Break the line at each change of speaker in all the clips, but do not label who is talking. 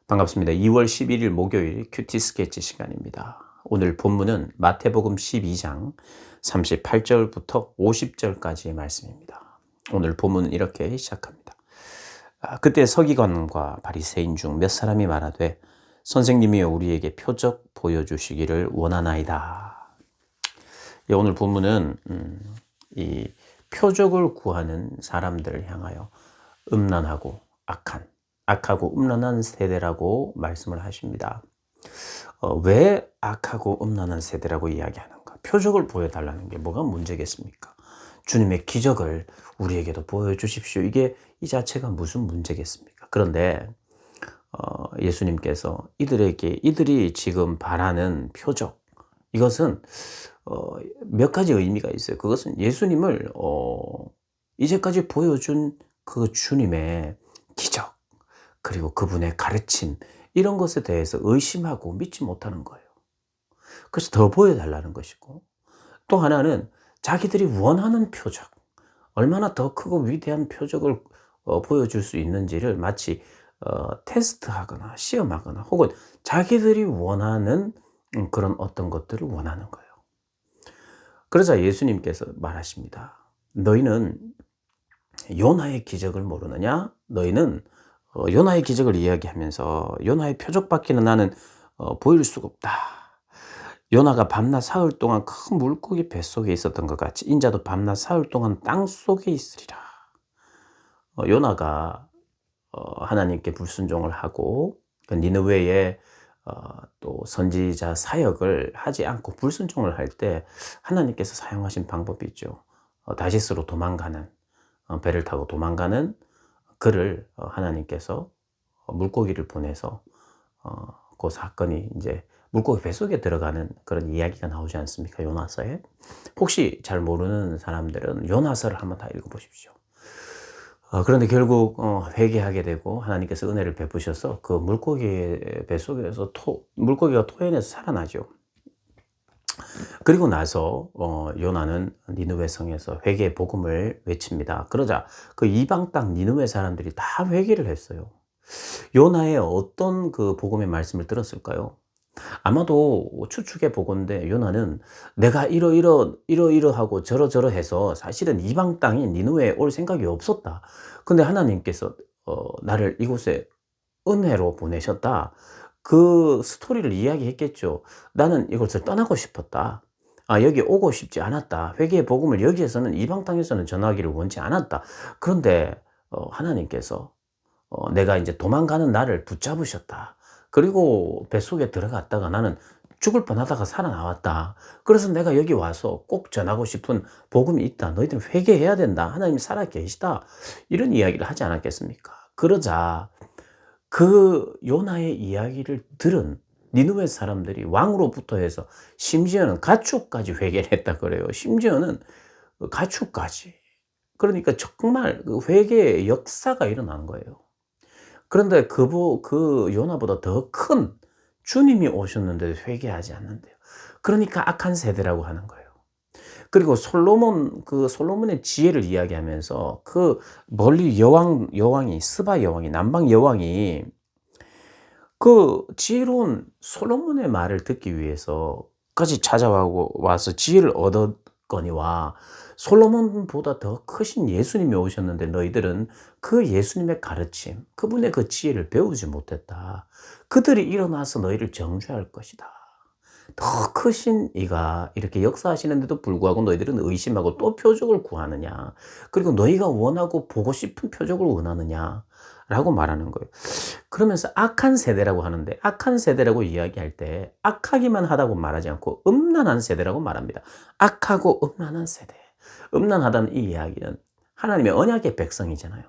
반갑습니다. 2월 11일 목요일 큐티 스케치 시간입니다. 오늘 본문은 마태복음 12장 38절부터 50절까지의 말씀입니다. 오늘 본문은 이렇게 시작합니다. 그때 서기관과 바리새인 중 몇 사람이 말하되 선생님이여 우리에게 표적 보여주시기를 원하나이다. 오늘 본문은 이 표적을 구하는 사람들을 향하여 음란하고 악하고 음란한 세대라고 말씀을 하십니다. 왜 악하고 음란한 세대라고 이야기하는가? 표적을 보여달라는 게 뭐가 문제겠습니까? 주님의 기적을 우리에게도 보여주십시오. 이 자체가 무슨 문제겠습니까? 그런데 예수님께서 이들이 지금 바라는 표적, 이것은 몇 가지 의미가 있어요. 그것은 예수님을 이제까지 보여준 그 주님의 기적, 그리고 그분의 가르침, 이런 것에 대해서 의심하고 믿지 못하는 거예요. 그래서 더 보여달라는 것이고, 또 하나는 자기들이 원하는 표적, 얼마나 더 크고 위대한 표적을 보여줄 수 있는지를 마치 테스트하거나 시험하거나 혹은 자기들이 원하는 그런 어떤 것들을 원하는 거예요. 그러자 예수님께서 말하십니다. 너희는 요나의 기적을 모르느냐? 너희는 요나의 기적을 이야기하면서 요나의 표적밖에는 나는 보일 수가 없다. 요나가 밤낮 사흘 동안 큰 물고기 뱃속에 있었던 것 같이 인자도 밤낮 사흘 동안 땅속에 있으리라. 요나가 하나님께 불순종을 하고 니느웨의 또 선지자 사역을 하지 않고 불순종을 할 때 하나님께서 사용하신 방법이 있죠. 다시스로 도망가는, 배를 타고 도망가는 그를 하나님께서 물고기를 보내서 그 사건이 이제 물고기 뱃속에 들어가는 그런 이야기가 나오지 않습니까? 요나서에. 혹시 잘 모르는 사람들은 요나서를 한번 다 읽어보십시오. 그런데 결국 회개하게 되고 하나님께서 은혜를 베푸셔서 그 물고기 뱃속에서 물고기가 토해내서 살아나죠. 그리고 나서 요나는 니느웨 성에서 회개의 복음을 외칩니다. 그러자 그 이방 땅 니느웨 사람들이 다 회개를 했어요. 요나의 어떤 그 복음의 말씀을 들었을까요? 아마도 추측해 보건대 요나는 내가 이러하고 저러해서 사실은 이방 땅인 니느웨에 올 생각이 없었다. 근데 하나님께서 나를 이곳에 은혜로 보내셨다. 그 스토리를 이야기했겠죠. 나는 이곳을 떠나고 싶었다. 여기 오고 싶지 않았다. 회개의 복음을 여기에서는 이방 땅에서는 전하기를 원치 않았다. 그런데 하나님께서 내가 이제 도망가는 나를 붙잡으셨다. 그리고 뱃속에 들어갔다가 나는 죽을 뻔하다가 살아나왔다. 그래서 내가 여기 와서 꼭 전하고 싶은 복음이 있다. 너희들은 회개해야 된다. 하나님이 살아계시다. 이런 이야기를 하지 않았겠습니까? 그러자 그 요나의 이야기를 들은 니느웨 사람들이 왕으로부터 해서 심지어는 가축까지 회개를 했다 그래요. 심지어는 가축까지. 그러니까 정말 그 회개의 역사가 일어난 거예요. 그런데 그 요나보다 더 큰 주님이 오셨는데 회개하지 않는데요. 그러니까 악한 세대라고 하는 거예요. 그리고 솔로몬의 지혜를 이야기하면서 그 멀리 여왕이 스바 여왕이 남방 여왕이 그 지혜로운 솔로몬의 말을 듣기 위해서까지 와서 지혜를 얻었거니와 솔로몬보다 더 크신 예수님이 오셨는데 너희들은 그 예수님의 가르침, 그분의 그 지혜를 배우지 못했다. 그들이 일어나서 너희를 정죄할 것이다. 더 크신 이가 이렇게 역사하시는데도 불구하고 너희들은 의심하고 또 표적을 구하느냐. 그리고 너희가 원하고 보고 싶은 표적을 원하느냐. 라고 말하는 거예요. 그러면서 악한 세대라고 하는데 악한 세대라고 이야기할 때 악하기만 하다고 말하지 않고 음란한 세대라고 말합니다. 악하고 음란한 세대. 음란하다는 이 이야기는 하나님의 언약의 백성이잖아요.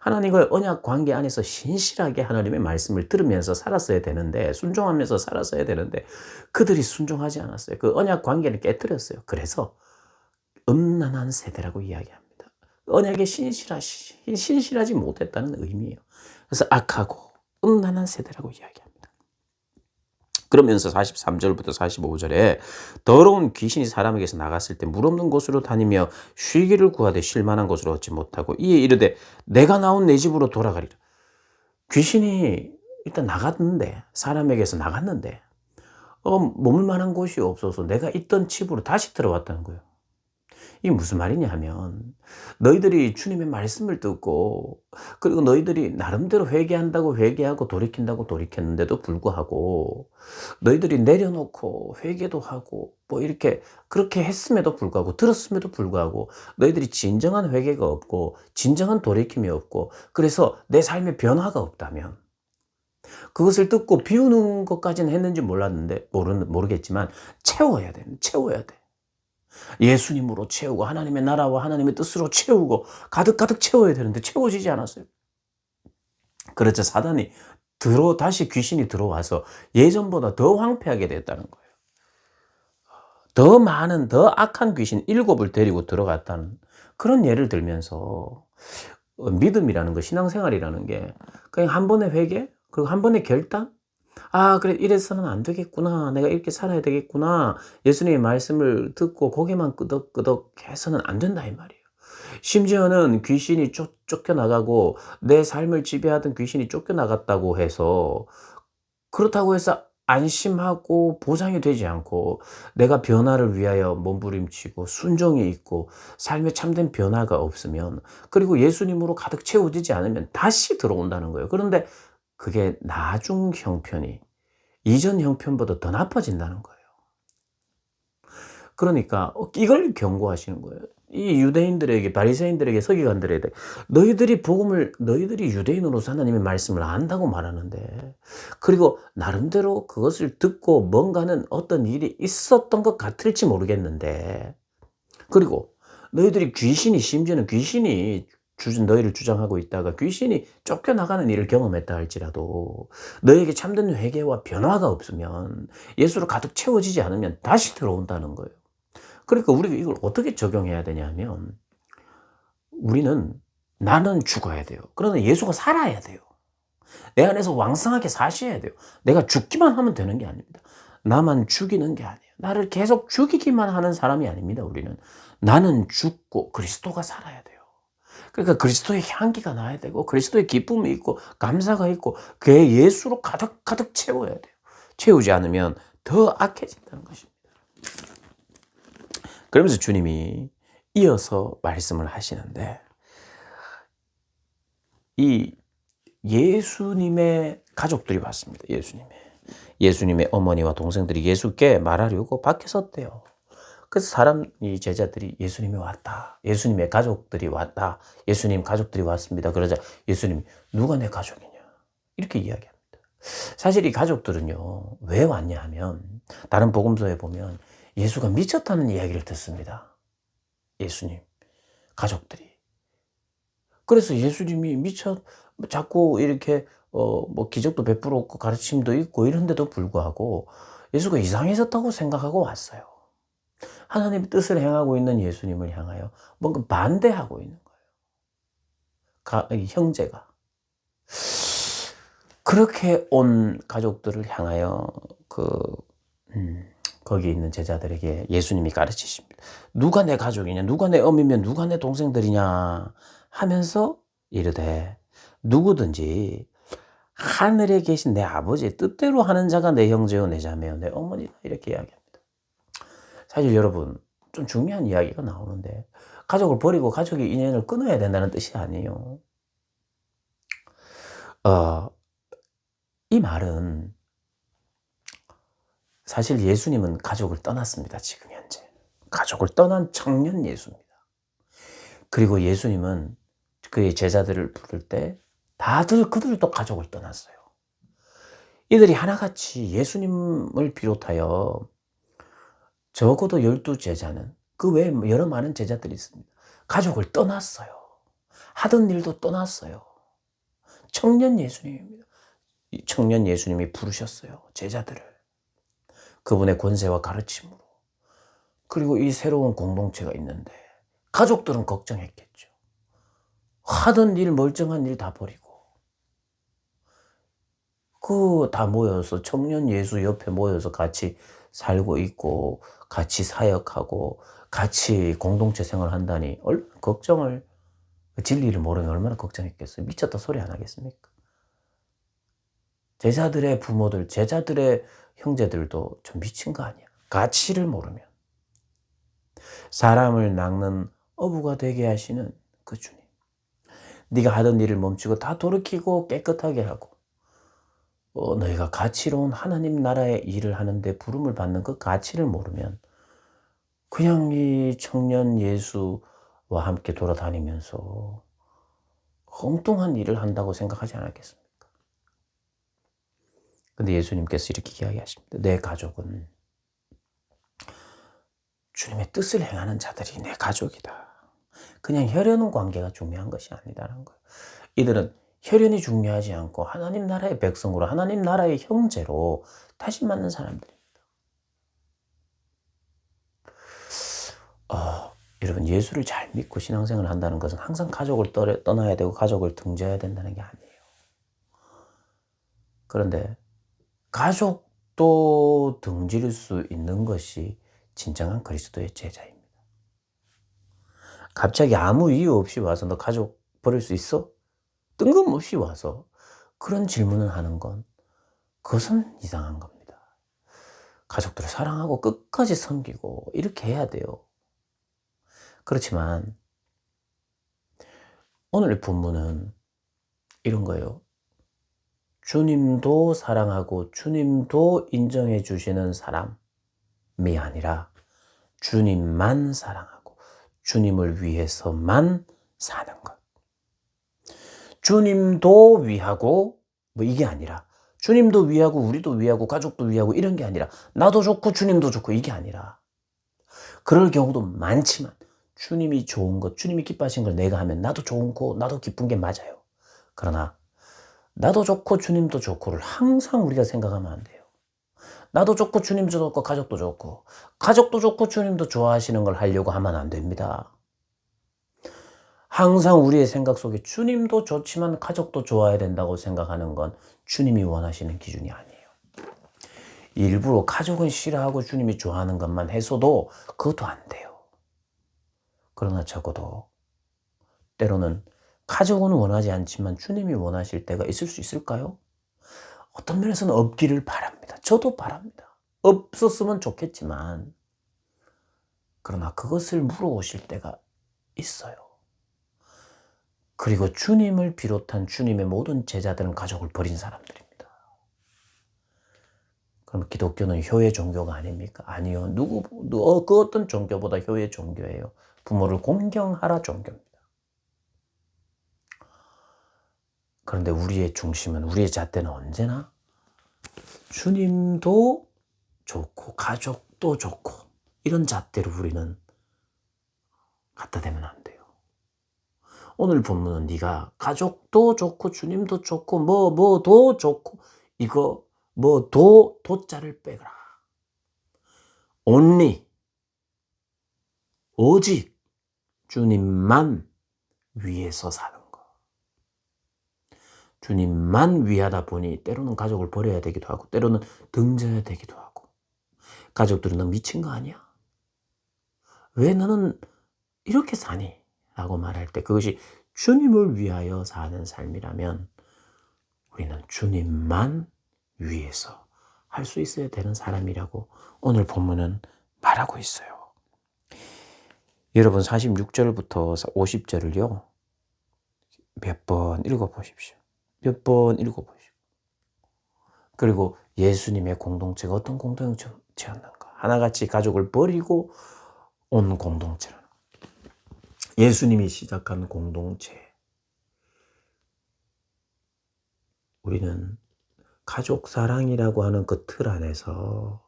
하나님과의 언약 관계 안에서 신실하게 하나님의 말씀을 들으면서 살았어야 되는데 순종하면서 살았어야 되는데 그들이 순종하지 않았어요. 그 언약 관계를 깨뜨렸어요. 그래서 음란한 세대라고 이야기합니다. 언약에 신실하지 못했다는 의미예요. 그래서 악하고 음란한 세대라고 이야기합니다. 그러면서 43절부터 45절에 더러운 귀신이 사람에게서 나갔을 때 물 없는 곳으로 다니며 쉬기를 구하되 쉴 만한 곳으로 얻지 못하고 이에 이르되 내가 나온 내 집으로 돌아가리라. 귀신이 일단 나갔는데, 사람에게서 나갔는데 머물 만한 곳이 없어서 내가 있던 집으로 다시 들어왔다는 거예요. 이게 무슨 말이냐 하면, 너희들이 주님의 말씀을 듣고, 그리고 너희들이 나름대로 회개한다고 회개하고 돌이킨다고 돌이켰는데도 불구하고, 너희들이 내려놓고 회개도 하고 뭐 이렇게 그렇게 했음에도 불구하고, 들었음에도 불구하고 너희들이 진정한 회개가 없고 진정한 돌이킴이 없고, 그래서 내 삶에 변화가 없다면, 그것을 듣고 비우는 것까지는 했는지 몰랐는데 모르겠지만 채워야 돼. 채워야 돼. 예수님으로 채우고 하나님의 나라와 하나님의 뜻으로 채우고 가득가득 채워야 되는데 채워지지 않았어요. 그렇죠. 사단이 다시 귀신이 들어와서 예전보다 더 황폐하게 됐다는 거예요. 더 많은 더 악한 귀신 7을 데리고 들어갔다는 그런 예를 들면서, 믿음이라는 거, 신앙생활이라는 게 그냥 한 번의 회개, 그리고 한 번의 결단, '아 그래 이래서는 안 되겠구나. 내가 이렇게 살아야 되겠구나.' 예수님의 말씀을 듣고 고개만 끄덕끄덕 해서는 안 된다 이 말이에요. 심지어는 귀신이 쫓겨나가고 내 삶을 지배하던 귀신이 쫓겨나갔다고 해서, 그렇다고 해서 안심하고 보상이 되지 않고 내가 변화를 위하여 몸부림치고 순종이 있고 삶에 참된 변화가 없으면, 그리고 예수님으로 가득 채워지지 않으면 다시 들어온다는 거예요. 그런데 그게 나중 형편이 이전 형편보다 더 나빠진다는 거예요. 그러니까 이걸 경고하시는 거예요. 이 유대인들에게, 바리새인들에게, 서기관들에게, 너희들이 유대인으로서 하나님의 말씀을 안다고 말하는데, 그리고 나름대로 그것을 듣고 뭔가는 어떤 일이 있었던 것 같을지 모르겠는데, 그리고 너희들이 심지어는 귀신이 너희를 주장하고 있다가 귀신이 쫓겨나가는 일을 경험했다 할지라도, 너에게 참된 회개와 변화가 없으면, 예수로 가득 채워지지 않으면 다시 들어온다는 거예요. 그러니까 우리가 이걸 어떻게 적용해야 되냐면, 나는 죽어야 돼요. 그러나 예수가 살아야 돼요. 내 안에서 왕성하게 사셔야 돼요. 내가 죽기만 하면 되는 게 아닙니다. 나만 죽이는 게 아니에요. 나를 계속 죽이기만 하는 사람이 아닙니다, 우리는. 나는 죽고 그리스도가 살아야 돼요. 그러니까 그리스도의 향기가 나야 되고, 그리스도의 기쁨이 있고, 감사가 있고, 그의 예수로 가득가득 채워야 돼요. 채우지 않으면 더 악해진다는 것입니다. 그러면서 주님이 이어서 말씀을 하시는데, 이 예수님의 가족들이 왔습니다. 예수님의 어머니와 동생들이 예수께 말하려고 밖에 섰대요. 그래서 이 제자들이 예수님이 왔다. 예수님의 가족들이 왔다. 예수님 가족들이 왔습니다. 그러자 예수님이 누가 내 가족이냐? 이렇게 이야기합니다. 사실 이 가족들은요, 왜 왔냐 하면, 다른 복음서에 보면 예수가 미쳤다는 이야기를 듣습니다. 예수님 가족들이. 그래서 예수님이 자꾸 이렇게 뭐 기적도 베풀었고 가르침도 있고 이런데도 불구하고 예수가 이상해졌다고 생각하고 왔어요. 하나님의 뜻을 행하고 있는 예수님을 향하여 뭔가 반대하고 있는 거예요. 이 형제가. 그렇게 온 가족들을 향하여 거기 있는 제자들에게 예수님이 가르치십니다. 누가 내 가족이냐? 누가 내 어미며 누가 내 동생들이냐? 하면서 이르되, 누구든지 하늘에 계신 내 아버지의 뜻대로 하는 자가 내 형제요 내 자매요 내 어머니다. 이렇게 이야기합니다. 사실 여러분, 좀 중요한 이야기가 나오는데, 가족을 버리고 가족의 인연을 끊어야 된다는 뜻이 아니에요. 이 말은 사실 예수님은 가족을 떠났습니다. 지금 현재 가족을 떠난 청년 예수입니다. 그리고 예수님은 그의 제자들을 부를 때 그들도 가족을 떠났어요. 이들이 하나같이 예수님을 비롯하여 적어도 12제자는, 그 외에 여러 많은 제자들이 있습니다. 가족을 떠났어요. 하던 일도 떠났어요. 청년 예수님입니다. 이 청년 예수님이 부르셨어요. 제자들을. 그분의 권세와 가르침으로. 그리고 이 새로운 공동체가 있는데 가족들은 걱정했겠죠. 하던 일, 멀쩡한 일 다 버리고 다 모여서 청년 예수 옆에 모여서 같이 살고 있고 같이 사역하고 같이 공동체 생활한다니 얼마나 진리를 모르면 얼마나 걱정했겠어요. 미쳤다 소리 안 하겠습니까? 제자들의 부모들, 제자들의 형제들도 좀 미친 거 아니야. 가치를 모르면 사람을 낚는 어부가 되게 하시는 그 주님. 네가 하던 일을 멈추고 다 돌이키고 깨끗하게 하고 너희가 가치로운 하나님 나라의 일을 하는데 부름을 받는 그 가치를 모르면 그냥 이 청년 예수와 함께 돌아다니면서 엉뚱한 일을 한다고 생각하지 않았겠습니까? 근데 예수님께서 이렇게 이야기하십니다. 내 가족은 주님의 뜻을 행하는 자들이 내 가족이다. 그냥 혈연 관계가 중요한 것이 아니다라는 거예요. 이들은 혈연이 중요하지 않고 하나님 나라의 백성으로 하나님 나라의 형제로 다시 만난 사람들입니다. 여러분 예수를 잘 믿고 신앙생활을 한다는 것은 항상 가족을 떠나야 되고 가족을 등져야 된다는 게 아니에요. 그런데 가족도 등질 수 있는 것이 진정한 그리스도의 제자입니다. 갑자기 아무 이유 없이 와서 너 가족 버릴 수 있어? 뜬금없이 와서 그런 질문을 하는 건 그것은 이상한 겁니다. 가족들을 사랑하고 끝까지 섬기고 이렇게 해야 돼요. 그렇지만 오늘 본문은 이런 거예요. 주님도 사랑하고 주님도 인정해 주시는 사람이 아니라 주님만 사랑하고 주님을 위해서만 사는 것. 주님도 위하고 이게 아니라 주님도 위하고 우리도 위하고 가족도 위하고 이런 게 아니라 나도 좋고 주님도 좋고 이게 아니라 그럴 경우도 많지만 주님이 좋은 것, 주님이 기뻐하신 걸 내가 하면 나도 좋고 나도 기쁜 게 맞아요. 그러나 나도 좋고 주님도 좋고를 항상 우리가 생각하면 안 돼요. 나도 좋고 주님도 좋고 가족도 좋고 가족도 좋고 주님도 좋아하시는 걸 하려고 하면 안 됩니다. 항상 우리의 생각 속에 주님도 좋지만 가족도 좋아야 된다고 생각하는 건 주님이 원하시는 기준이 아니에요. 일부러 가족은 싫어하고 주님이 좋아하는 것만 해서도 그것도 안 돼요. 그러나 적어도 때로는 가족은 원하지 않지만 주님이 원하실 때가 있을 수 있을까요? 어떤 면에서는 없기를 바랍니다. 저도 바랍니다. 없었으면 좋겠지만 그러나 그것을 물어오실 때가 있어요. 그리고 주님을 비롯한 주님의 모든 제자들은 가족을 버린 사람들입니다. 그럼 기독교는 효의 종교가 아닙니까? 아니요. 그 어떤 종교보다 효의 종교예요. 부모를 공경하라 종교입니다. 그런데 우리의 중심은, 우리의 잣대는 언제나 주님도 좋고 가족도 좋고 이런 잣대로 우리는 갖다 대면 안 돼요. 오늘 본문은 네가 가족도 좋고 주님도 좋고 뭐도 좋고 이거 도자를 빼거라. only 오직 주님만 위해서 사는 거. 주님만 위하다 보니 때로는 가족을 버려야 되기도 하고 때로는 등져야 되기도 하고 가족들은 너 미친 거 아니야? 왜 너는 이렇게 사니? 라고 말할 때 그것이 주님을 위하여 사는 삶이라면 우리는 주님만 위해서 할 수 있어야 되는 사람이라고 오늘 본문은 말하고 있어요. 여러분 46절부터 50절을요. 몇 번 읽어보십시오. 몇 번 읽어보십시오. 그리고 예수님의 공동체가 어떤 공동체였는가. 하나같이 가족을 버리고 온 공동체라는 예수님이 시작한 공동체. 우리는 가족 사랑이라고 하는 그 틀 안에서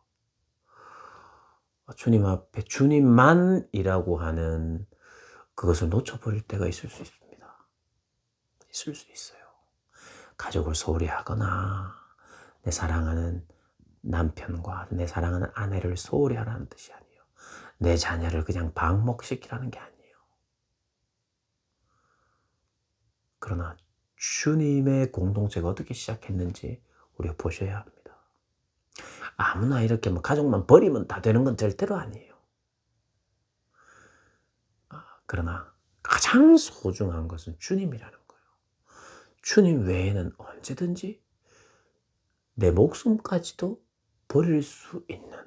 주님 앞에 주님만이라고 하는 그것을 놓쳐버릴 때가 있을 수 있습니다. 있을 수 있어요. 가족을 소홀히 하거나 내 사랑하는 남편과 내 사랑하는 아내를 소홀히 하라는 뜻이 아니에요. 내 자녀를 그냥 방목시키라는 게 아니에요. 그러나 주님의 공동체가 어떻게 시작했는지 우리가 보셔야 합니다. 아무나 이렇게 가족만 버리면 다 되는 건 절대로 아니에요. 그러나 가장 소중한 것은 주님이라는 거예요. 주님 외에는 언제든지 내 목숨까지도 버릴 수 있는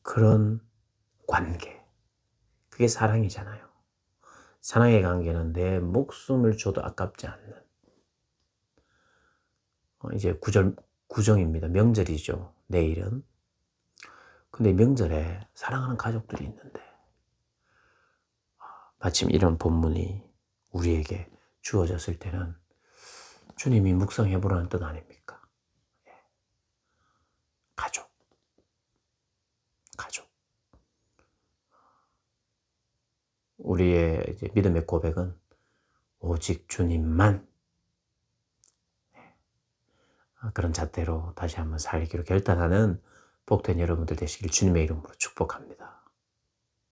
그런 관계. 그게 사랑이잖아요. 사랑의 관계는 내 목숨을 줘도 아깝지 않는 이제 구정입니다. 명절이죠. 내일은. 근데 명절에 사랑하는 가족들이 있는데 마침 이런 본문이 우리에게 주어졌을 때는 주님이 묵상해 보라는 뜻 아닙니까? 가족, 가족. 우리의 이제 믿음의 고백은 오직 주님만, 그런 잣대로 다시 한번 살기로 결단하는 복된 여러분들 되시길 주님의 이름으로 축복합니다.